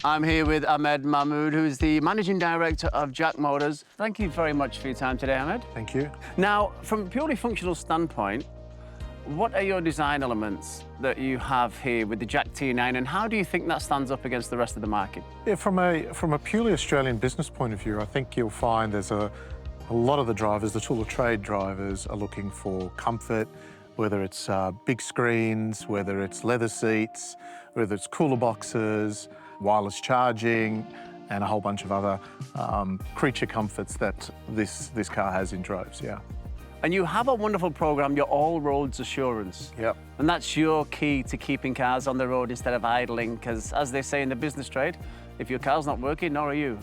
I'm here with Ahmed Mahmood, who's the Managing Director of JAC Motors. Thank you very much for your time today, Ahmed. Thank you. Now, from a purely functional standpoint, what are your design elements that you have here with the JAC T9, and how do you think that stands up against the rest of the market? Yeah, from a purely Australian business point of view, I think you'll find there's a lot of the drivers, the tool of trade drivers, are looking for comfort, whether it's big screens, whether it's leather seats, whether it's cooler boxes, wireless charging, and a whole bunch of other creature comforts that this car has in droves, yeah. And you have a wonderful program, your All Roads Assurance. Yep. And that's your key to keeping cars on the road instead of idling, because as they say in the business trade, if your car's not working, nor are you.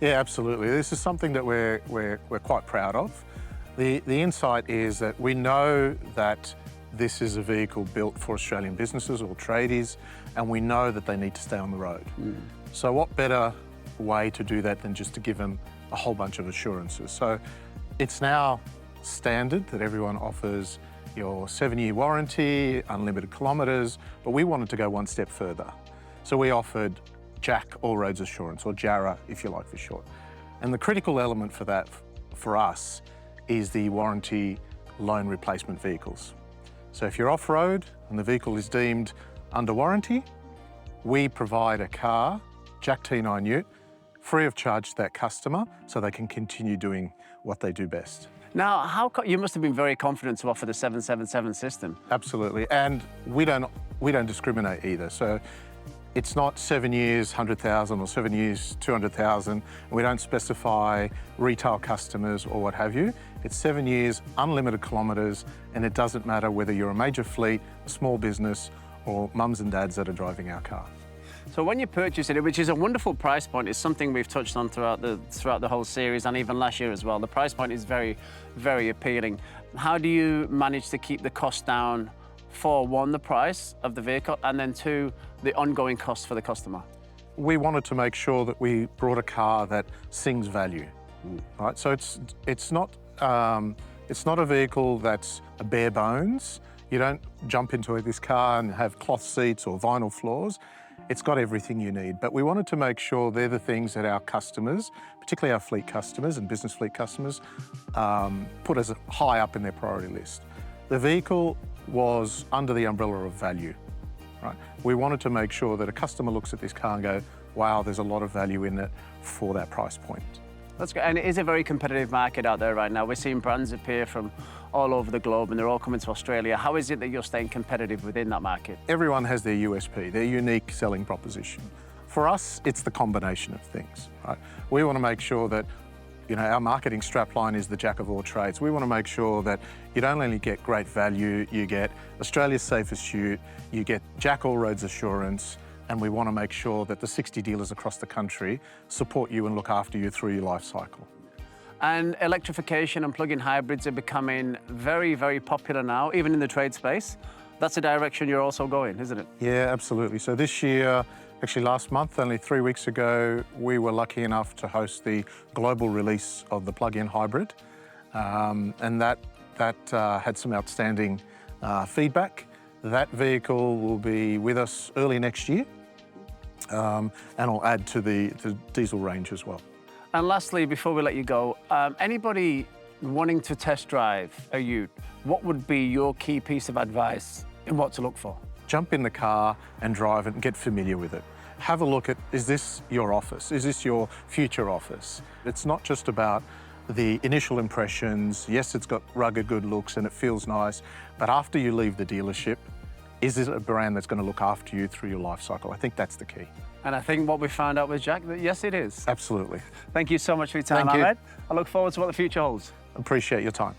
Yeah, absolutely. This is something that we're quite proud of. The insight is that we know that this is a vehicle built for Australian businesses or tradies, and we know that they need to stay on the road. So what better way to do that than just to give them a whole bunch of assurances? So it's now standard that everyone offers your 7-year warranty, unlimited kilometres, but we wanted to go one step further. So we offered JAC All Roads Assurance, or JARA if you like for short. And the critical element for that, for us, is the warranty loan replacement vehicles. So if you're off-road and the vehicle is deemed under warranty, we provide a car, JAC T9 ute, free of charge to that customer so they can continue doing what they do best. Now, you must have been very confident to offer the 777 system. Absolutely, and we don't discriminate either. So it's not 7 years, 100,000, or 7 years, 200,000. We don't specify retail customers or what have you. It's 7 years, unlimited kilometres, and it doesn't matter whether you're a major fleet, a small business, or mums and dads that are driving our car. So when you purchase it, which is a wonderful price point, is something we've touched on throughout the whole series, and even last year as well. The price point is very, very appealing. How do you manage to keep the cost down for, one, the price of the vehicle, and then two, the ongoing costs for the customer? We wanted to make sure that we brought a car that sings value, right? So it's not a vehicle that's a bare bones. You don't jump into this car and have cloth seats or vinyl floors. It's got everything you need, but we wanted to make sure they're the things that our customers, particularly our fleet customers and business fleet customers, put as high up in their priority list. The vehicle was under the umbrella of value, right? We wanted to make sure that a customer looks at this car and go, wow, there's a lot of value in it for that price point. That's great, and it is a very competitive market out there right now. We're seeing brands appear from all over the globe, and they're all coming to Australia. How is it that you're staying competitive within that market? Everyone has their USP, their unique selling proposition. For us, it's the combination of things, right? We want to make sure that, you know, our marketing strapline is the jack of all trades. We want to make sure that you don't only get great value, you get Australia's safest ute, you get JAC All Roads Assurance, and we want to make sure that the 60 dealers across the country support you and look after you through your life cycle. And electrification and plug-in hybrids are becoming very, very popular now, even in the trade space. That's a direction you're also going, isn't it? Yeah, absolutely. So this year, actually last month, only 3 weeks ago, we were lucky enough to host the global release of the plug-in hybrid. And that had some outstanding feedback. That vehicle will be with us early next year, and will add to the diesel range as well. And lastly, before we let you go, anybody wanting to test drive a ute, what would be your key piece of advice in what to look for? Jump in the car and drive it and get familiar with it. Have a look at, is this your office? Is this your future office? It's not just about the initial impressions. Yes, it's got rugged good looks and it feels nice, but after you leave the dealership, is it a brand that's going to look after you through your life cycle? I think that's the key. And I think what we found out with JAC, that yes, it is. Absolutely. Thank you so much for your time, Thank you. Ahmed. I look forward to what the future holds. Appreciate your time.